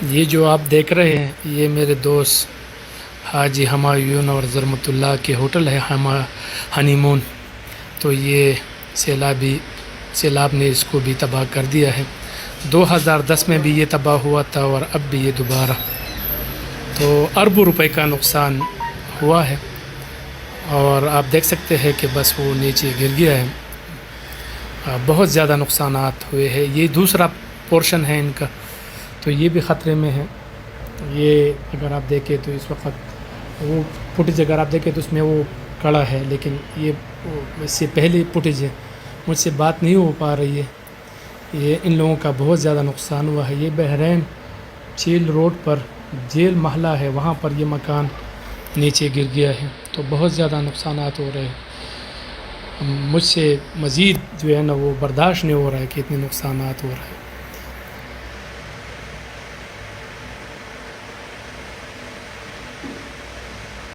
یہ جو آپ دیکھ رہے ہیں یہ میرے دوست حاجی ہمایون اور ظرمت اللہ کے ہوٹل ہے ہنی مون. تو یہ سیلاب نے اس کو بھی تباہ کر دیا ہے. 2010 میں بھی یہ تباہ ہوا تھا اور اب بھی یہ دوبارہ. تو اربوں روپے کا نقصان ہوا ہے اور آپ دیکھ سکتے ہیں کہ بس وہ نیچے گر گیا ہے. بہت زیادہ نقصانات ہوئے ہیں. یہ دوسرا پورشن ہے ان کا تو یہ بھی خطرے میں ہے. یہ اگر آپ دیکھیں تو اس وقت وہ فوٹیج اگر آپ دیکھیں تو اس میں وہ کڑا ہے، لیکن یہ اس سے پہلے فوٹیج ہے. مجھ سے بات نہیں ہو پا رہی ہے. یہ ان لوگوں کا بہت زیادہ نقصان ہوا ہے. یہ بحرین چیل روڈ پر جیل محلہ ہے، وہاں پر یہ مکان نیچے گر گیا ہے. تو بہت زیادہ نقصانات ہو رہے ہیں. مجھ سے مزید جو ہے نا وہ برداشت نہیں ہو رہا ہے کہ اتنے نقصانات ہو رہے ہیں.